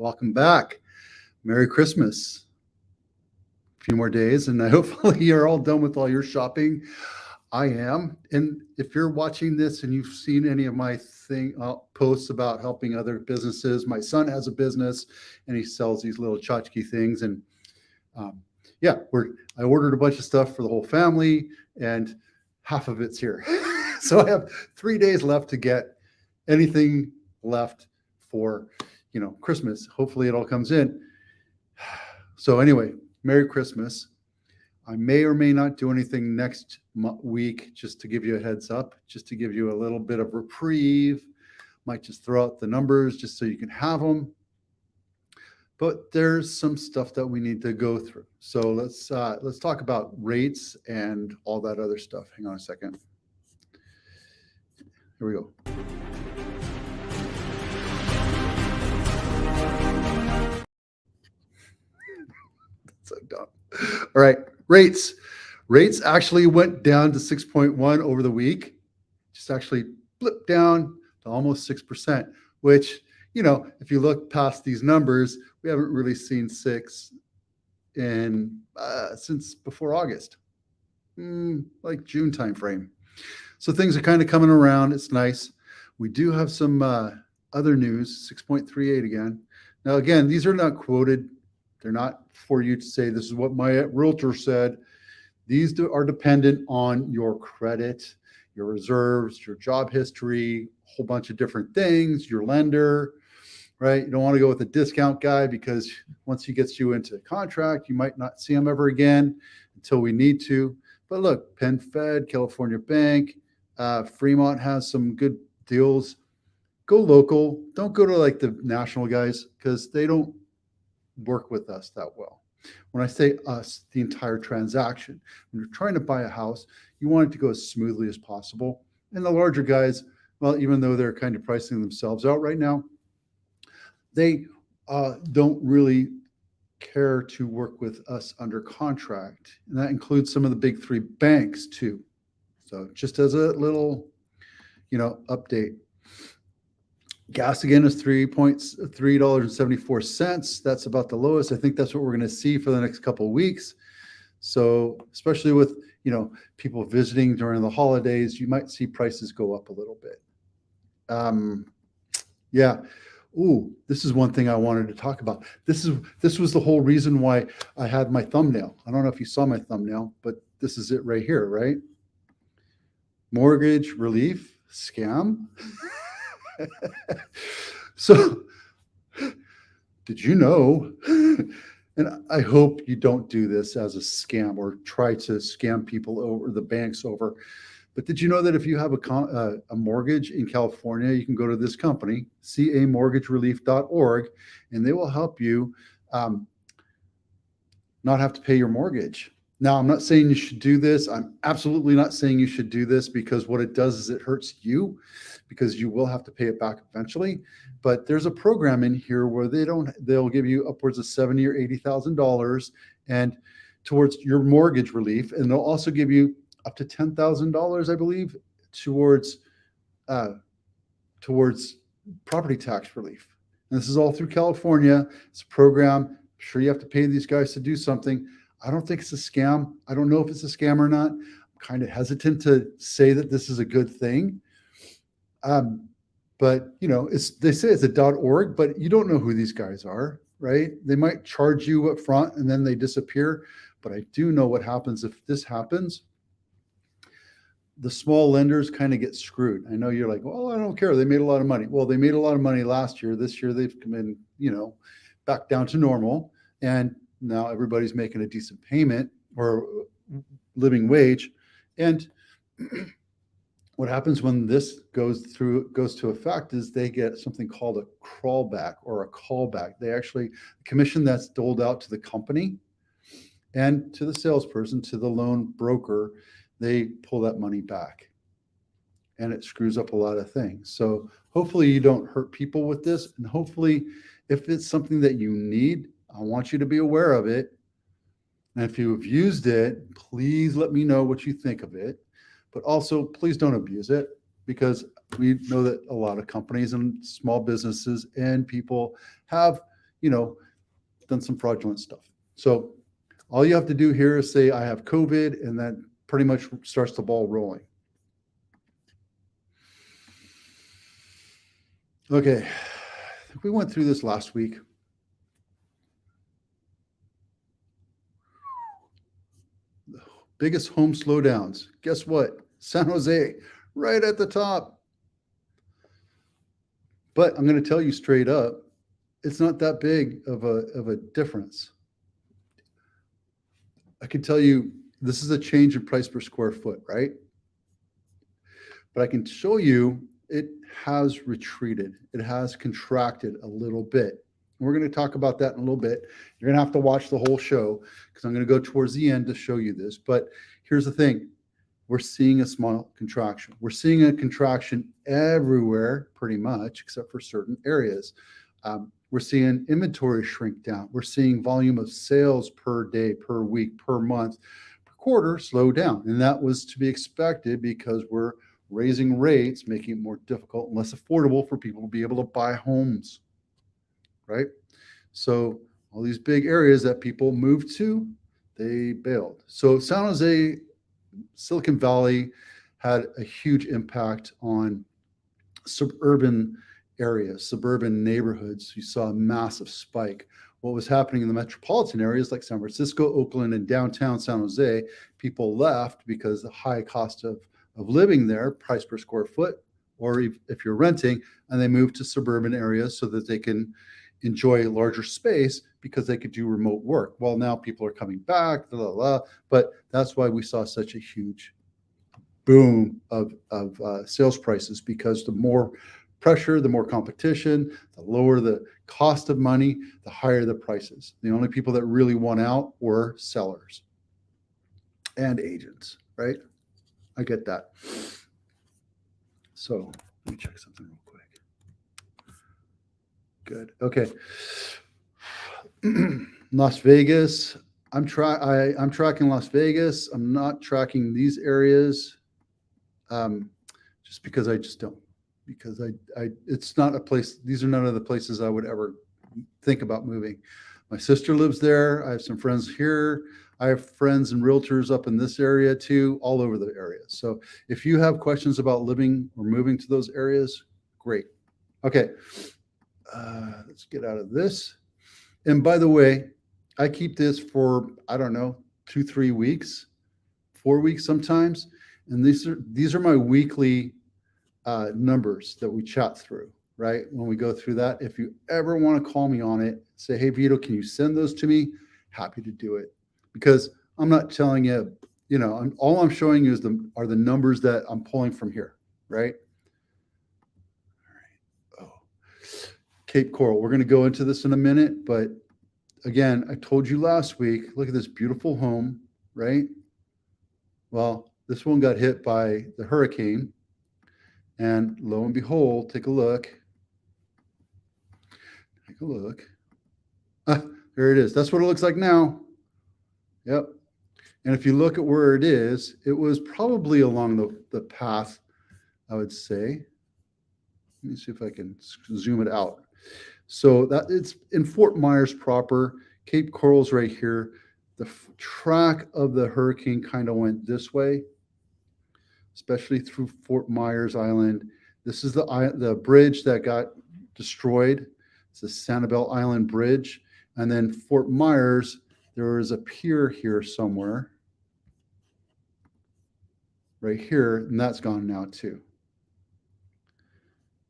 welcome back. Merry Christmas. A few more days, and hopefully you're all done with all your shopping. I am. And if you're watching this and you've seen any of my posts about helping other businesses, my son has a business and he sells these little tchotchke things. And I ordered a bunch of stuff for the whole family, and half of it's here. So I have 3 days left to get anything left for, Christmas. Hopefully it all comes in. So anyway, Merry Christmas. I may or may not do anything next week, just to give you a heads up, just to give you a little bit of reprieve. Might just throw out the numbers just so you can have them. But there's some stuff that we need to go through. So let's talk about rates and all that other stuff. Hang on a second. Here we go. So dumb. All right, rates. Rates actually went down to 6.1 over the week. Just actually flipped down to almost 6%, which, if you look past these numbers, we haven't really seen 6 since before August, like June timeframe. So things are kind of coming around. It's nice. We do have some other news, 6.38 again. Now, again, these are not quoted. They're not for you to say, this is what my realtor said. These are dependent on your credit, your reserves, your job history, a whole bunch of different things, your lender, right? You don't want to go with a discount guy because once he gets you into a contract, you might not see him ever again until we need to. But look, Penn Fed, California Bank, Fremont has some good deals. Go local. Don't go to like the national guys because they don't work with us that well. When I say us, the entire transaction. When you're trying to buy a house, you want it to go as smoothly as possible. And the larger guys, well, even though they're kind of pricing themselves out right now, they don't really care to work with us under contract. And that includes some of the big 3 banks too. So just as a little, update. Gas again is $3.74. That's about the lowest. I think that's what we're going to see for the next couple of weeks. So especially with, people visiting during the holidays, you might see prices go up a little bit. Ooh, this is one thing I wanted to talk about. This was the whole reason why I had my thumbnail. I don't know if you saw my thumbnail, but this is it right here, right? Mortgage relief scam. So, did you know, and I hope you don't do this as a scam or try to scam people over the banks over, but did you know that if you have a mortgage in California, you can go to this company, camortgagerelief.org, and they will help you not have to pay your mortgage. Now, I'm not saying you should do this. I'm absolutely not saying you should do this because what it does is it hurts you because you will have to pay it back eventually. But there's a program in here where they'll give you upwards of $70,000 or $80,000 and towards your mortgage relief. And they'll also give you up to $10,000, I believe, towards property tax relief. And this is all through California. It's a program. I'm sure you have to pay these guys to do something. I don't think it's a scam. I don't know if it's a scam or not. I'm kind of hesitant to say that this is a good thing. But they say it's a .org, but you don't know who these guys are, right? They might charge you up front and then they disappear. But I do know what happens if this happens. The small lenders kind of get screwed. I know you're like, well, I don't care. They made a lot of money. Well, they made a lot of money last year. This year they've come in, back down to normal. And now everybody's making a decent payment or living wage. And what happens when this goes to effect is they get something called a crawlback or a callback. The commission that's doled out to the company and to the salesperson, to the loan broker, they pull that money back. And it screws up a lot of things. So hopefully you don't hurt people with this. And hopefully if it's something that you need, I want you to be aware of it. And if you have used it, please let me know what you think of it. But also, please don't abuse it because we know that a lot of companies and small businesses and people have, done some fraudulent stuff. So all you have to do here is say, I have COVID, and that pretty much starts the ball rolling. Okay, I think we went through this last week. The biggest home slowdowns. Guess what? San Jose, right at the top. But I'm going to tell you straight up, it's not that big of a difference. I can tell you this is a change in price per square foot, right? But I can show you it has retreated. It has contracted a little bit. We're going to talk about that in a little bit. You're going to have to watch the whole show because I'm going to go towards the end to show you this. But here's the thing. We're seeing a small contraction. We're seeing a contraction everywhere pretty much except for certain areas. We're seeing inventory shrink down. We're seeing volume of sales per day, per week, per month, per quarter slow down. And that was to be expected because we're raising rates, making it more difficult and less affordable for people to be able to buy homes, right? So all these big areas that people moved to, they bailed. So San Jose, Silicon Valley had a huge impact on suburban areas, suburban neighborhoods. You saw a massive spike. What was happening in the metropolitan areas like San Francisco, Oakland, and downtown San Jose, people left because the high cost of living there, price per square foot, or if you're renting, and they moved to suburban areas so that they can enjoy larger space because they could do remote work. Well, now people are coming back, but that's why we saw such a huge boom of sales prices, because the more pressure, the more competition, the lower the cost of money, the higher the prices. The only people that really won out were sellers and agents, right? I get that. So let me check something real quick. Good. Okay. Las Vegas. I'm tracking Las Vegas. I'm not tracking these areas, just because I just don't. Because it's not a place. These are none of the places I would ever think about moving. My sister lives there. I have some friends here. I have friends and realtors up in this area too, all over the area. So if you have questions about living or moving to those areas, great. Okay, let's get out of this. And by the way, I keep this for, I don't know, 2-3 weeks, 4 weeks sometimes. And these are my weekly numbers that we chat through, right? When we go through that, if you ever want to call me on it, say, hey, Vito, can you send those to me? Happy to do it. Because I'm not telling you, all I'm showing you are the numbers that I'm pulling from here, right? All right. Oh, Cape Coral. We're going to go into this in a minute, but again, I told you last week, look at this beautiful home, right? Well, this one got hit by the hurricane, and lo and behold, take a look. Take a look. There it is. That's what it looks like now. Yep. And if you look at where it is, it was probably along the path, I would say. Let me see if I can zoom it out. So that it's in Fort Myers proper. Cape Coral's right here. The track of the hurricane kind of went this way, especially through Fort Myers Island. This is the bridge that got destroyed. It's the Sanibel Island Bridge. And then Fort Myers, there is a pier here somewhere, right here, and that's gone now too.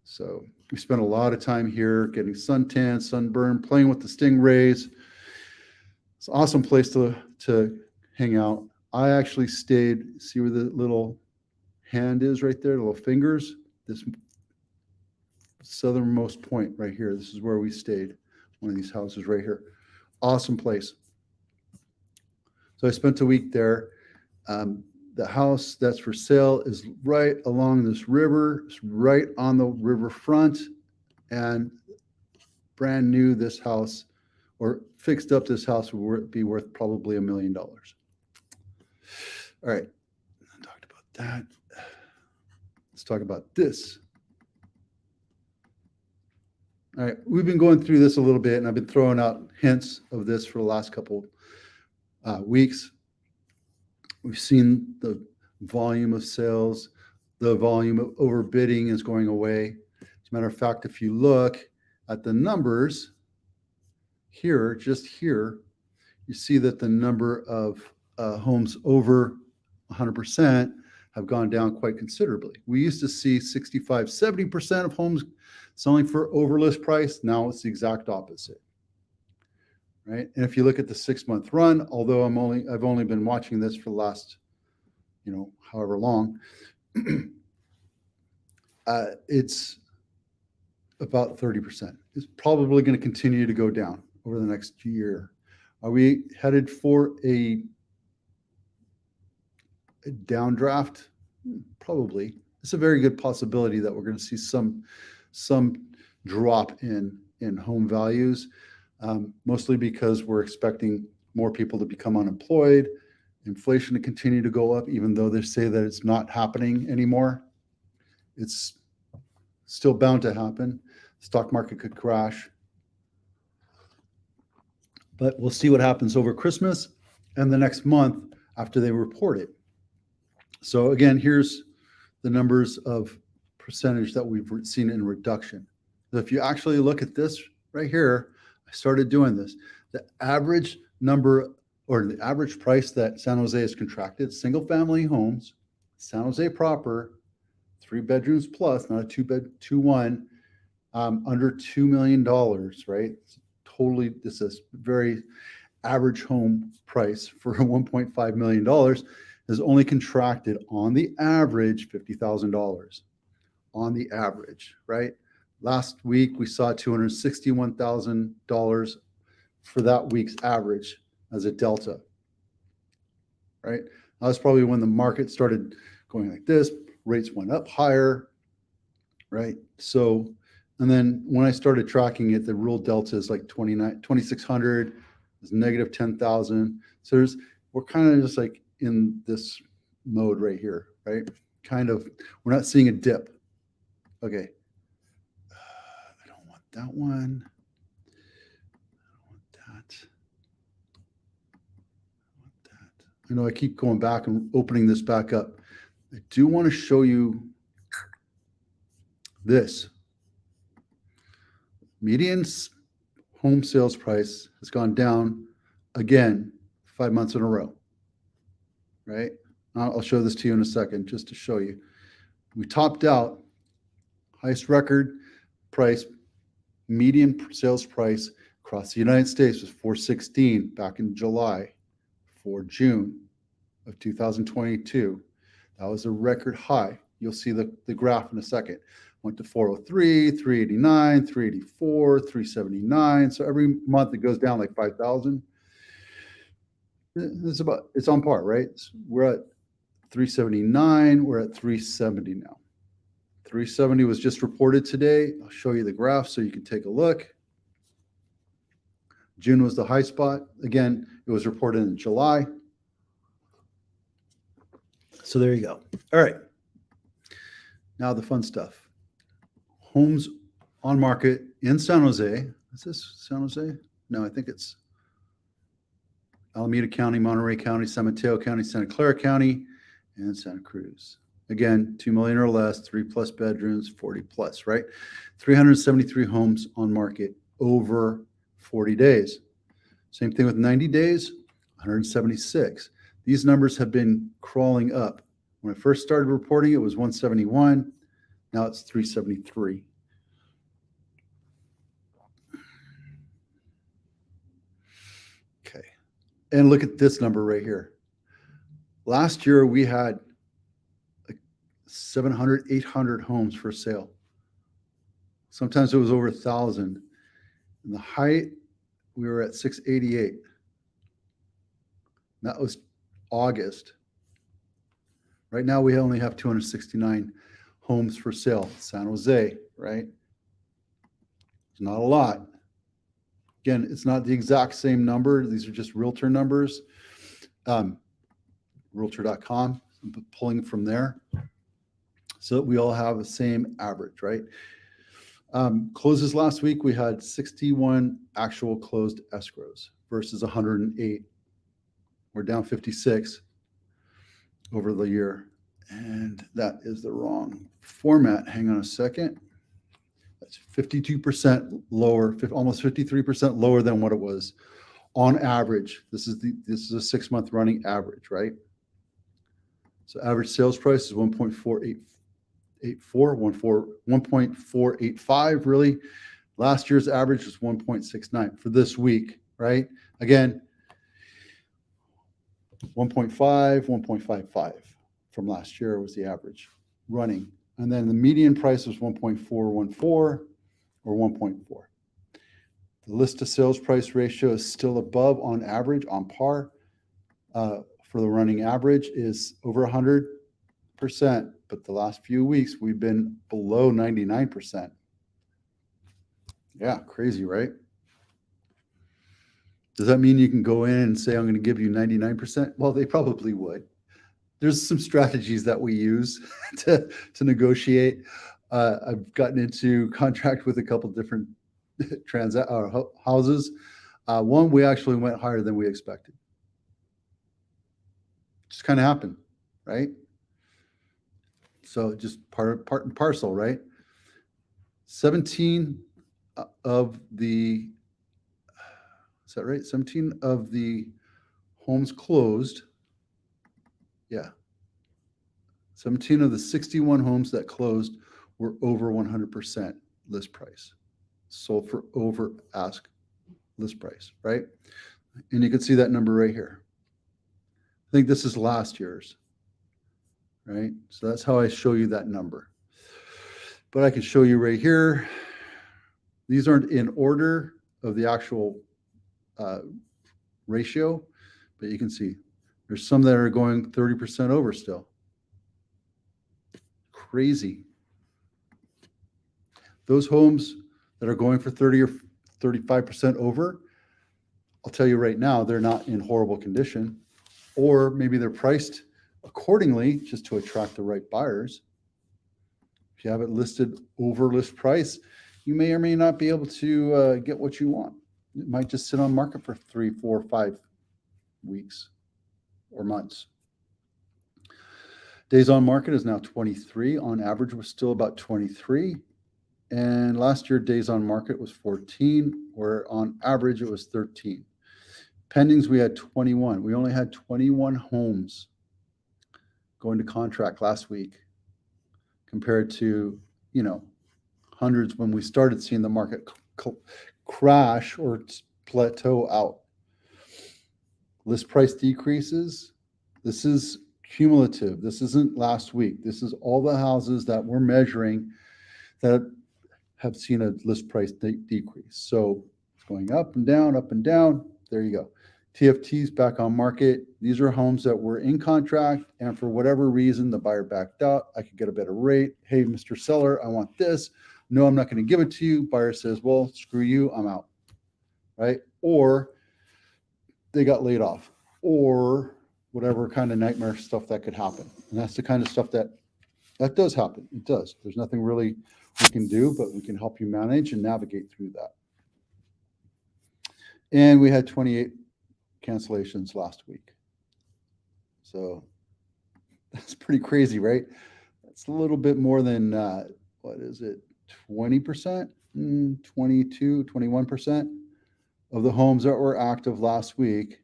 So we spent a lot of time here getting suntan, sunburn, playing with the stingrays. It's an awesome place to hang out. I actually stayed, see where the little hand is right there, the little fingers, this southernmost point right here. This is where we stayed, one of these houses right here. Awesome place. So I spent a week there. The house that's for sale is right along this river. It's right on the riverfront, and brand new, this house, or fixed up, this house would be worth probably $1 million. All right, I talked about that. Let's talk about this. All right, we've been going through this a little bit, and I've been throwing out hints of this for the last couple weeks. We've seen the volume of sales, the volume of overbidding is going away. As a matter of fact, if you look at the numbers here, just here, you see that the number of homes over 100% have gone down quite considerably. We used to see 65, 70% of homes selling for over list price. Now it's the exact opposite, right? And if you look at the 6-month run, although I've only been watching this for the last, however long, it's about 30%. It's probably going to continue to go down over the next year. Are we headed for a downdraft? Probably. It's a very good possibility that we're going to see some drop in home values, mostly because we're expecting more people to become unemployed, inflation to continue to go up, even though they say that it's not happening anymore. It's still bound to happen. Stock market could crash. But we'll see what happens over Christmas and the next month after they report it. So again, here's the numbers of percentage that we've seen in reduction. So if you actually look at this right here, I started doing this. The average number or the average price that San Jose has contracted, single family homes, San Jose proper, 3 bedrooms plus, not a 2-1, under $2 million, right? Totally, this is very average home price for $1.5 million is only contracted on the average $50,000 on the average, right? Last week we saw $261,000 for that week's average as a delta, right? That was probably when the market started going like this, rates went up higher, right? So, and then when I started tracking it, the real delta is like 2,600, is negative 10,000. So we're kind of just like in this mode right here, right? Kind of, we're not seeing a dip. Okay. I don't want that one. I don't want that. I want that. I know I keep going back and opening this back up. I do want to show you this. Median home sales price has gone down again 5 months in a row, right? I'll show this to you in a second just to show you. We topped out, highest record price, median sales price across the United States was $416 back in July for June of 2022. That was a record high. You'll see the graph in a second. Went to 403, 389, 384, 379. So every month it goes down like 5,000. It's on par, right? We're at 379. We're at 370 now. 370 was just reported today. I'll show you the graph so you can take a look. June was the high spot. Again, it was reported in July. So there you go. All right. Now the fun stuff. Homes on market in San Jose. Is this San Jose? No, I think it's Alameda County, Monterey County, San Mateo County, Santa Clara County, and Santa Cruz. Again, 2 million or less, 3+ bedrooms, 40+, right? 373 homes on market over 40 days. Same thing with 90 days, 176. These numbers have been crawling up. When I first started reporting, it was 171. Now it's 373. Okay. And look at this number right here. Last year, we had like 700, 800 homes for sale. Sometimes it was over 1,000. And the height, we were at 688. That was August. Right now, we only have 269 homes for sale. San Jose, right? It's not a lot. Again, it's not the exact same number. These are just Realtor numbers. Realtor.com, pulling from there. So that we all have the same average, right? Closes last week, we had 61 actual closed escrows versus 108. We're down 56 over the year. And that is the wrong format. Hang on a second. That's 52% lower, almost 53% lower than what it was on average. This is a 6-month running average, right? So average sales price is 1.485 really. Last year's average was 1.69 for this week, right? Again, 1.5, 1.55 from last year was the average running. And then the median price was 1.414 or 1.4. The list to sales price ratio is still above on average, on par. For the running average is over 100%, but the last few weeks we've been below 99%. Yeah, crazy, right? Does that mean you can go in and say, I'm going to give you 99%? Well, they probably would. There's some strategies that we use to negotiate. I've gotten into contract with a couple different houses. One, we actually went higher than we expected. Just kind of happened, right? So just part and parcel, right? 17 of the, is that right? 17 of the homes closed. Yeah. 17 of the 61 homes that closed were over 100% list price. Sold for over ask list price, right? And you can see that number right here. I think this is last year's, right? So that's how I show you that number. But I can show you right here. These aren't in order of the actual ratio, but you can see there's some that are going 30% over still. Crazy. Those homes that are going for 30 or 35% over, I'll tell you right now, they're not in horrible condition, or maybe they're priced accordingly just to attract the right buyers. If you have it listed over list price, you may or may not be able to get what you want. It might just sit on market for 3, 4, 5 weeks or months. Days on market is now 23. On average, we're still about 23. And last year, days on market was 14, where on average it was 13. Pendings, we had 21. We only had 21 homes going to contract last week compared to, hundreds when we started seeing the market crash or plateau out. List price decreases. This is cumulative. This isn't last week. This is all the houses that we're measuring that have seen a list price decrease. So it's going up and down, up and down. There you go. TFT's back on market. These are homes that were in contract, and for whatever reason, the buyer backed out. I could get a better rate. Hey, Mr. Seller, I want this. No, I'm not going to give it to you. Buyer says, well, screw you, I'm out. Right? Or they got laid off, or whatever kind of nightmare stuff that could happen. And that's the kind of stuff that does happen. It does. There's nothing really we can do, but we can help you manage and navigate through that. And we had 28 cancellations last week. So that's pretty crazy, right? That's a little bit more than, 20%, 22, 21% of the homes that were active last week,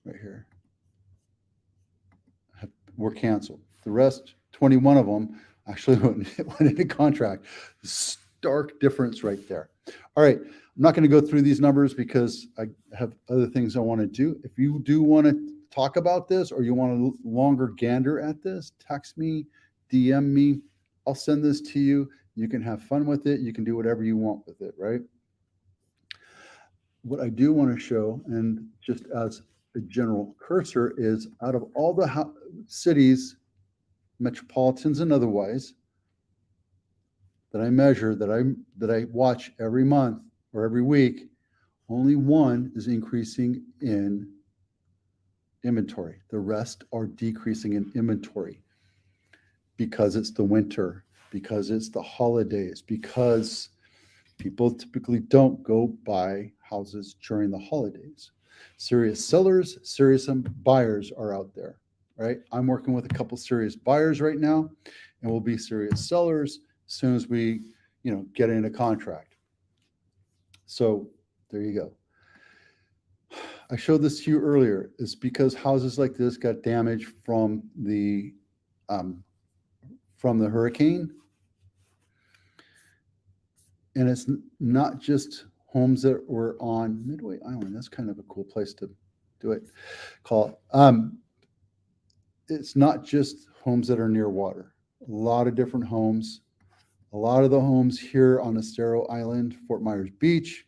right here, were canceled. The rest, 21 of them, actually went into contract. Stark difference right there. All right, I'm not going to go through these numbers because I have other things I want to do. If you do want to talk about this or you want a longer gander at this, text me, DM me. I'll send this to you. You can have fun with it. You can do whatever you want with it, right? What I do want to show, and just as a general cursor, is out of all the cities, metropolitans and otherwise, that I measure, that I watch every month or every week, only one is increasing in inventory. The rest are decreasing in inventory because it's the winter, because it's the holidays, because people typically don't go buy houses during the holidays. Serious sellers, serious buyers are out there, right? I'm working with a couple serious buyers right now, and we'll be serious sellers as soon as we, get in a contract. So there you go. I showed this to you earlier. It's because houses like this got damaged from the hurricane, and it's not just homes that were on Midway Island. That's kind of a cool place to do it. It's not just homes that are near water. A lot of different homes. A lot of the homes here on Estero Island, Fort Myers Beach,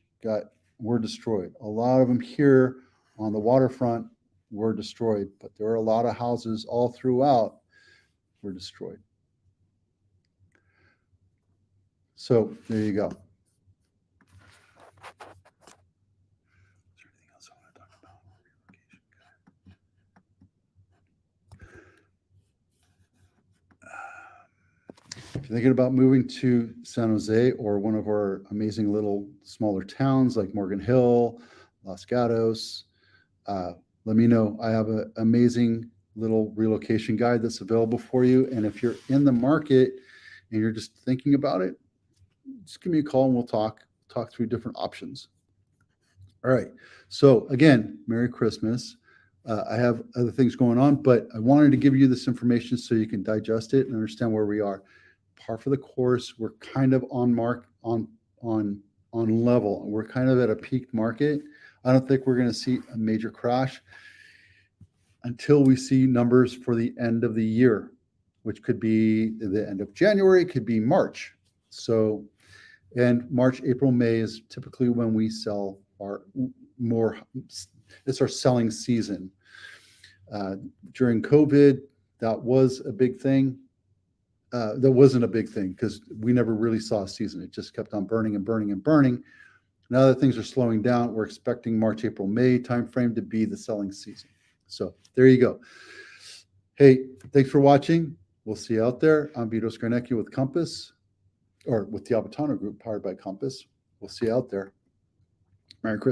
were destroyed. A lot of them here on the waterfront were destroyed, but there are a lot of houses all throughout were destroyed. So there you go. Is there anything else I want to talk about? If you're thinking about moving to San Jose or one of our amazing little smaller towns like Morgan Hill, Los Gatos, let me know. I have an amazing little relocation guide that's available for you. And if you're in the market and you're just thinking about it, just give me a call and we'll talk through different options. All right. So again, Merry Christmas. I have other things going on, but I wanted to give you this information so you can digest it and understand where we are. Par for the course. We're kind of on level. We're kind of at a peak market. I don't think we're going to see a major crash until we see numbers for the end of the year, which could be the end of January, could be March. So, and March, April, May is typically when we sell it's our selling season. During COVID, that was a big thing. That wasn't a big thing because we never really saw a season. It just kept on burning and burning and burning. Now that things are slowing down, we're expecting March, April, May timeframe to be the selling season. So there you go. Hey, thanks for watching. We'll see you out there. I'm Vito Scarnecchia with Compass, or with the Albertano Group powered by Compass. We'll see you out there. Merry Christmas.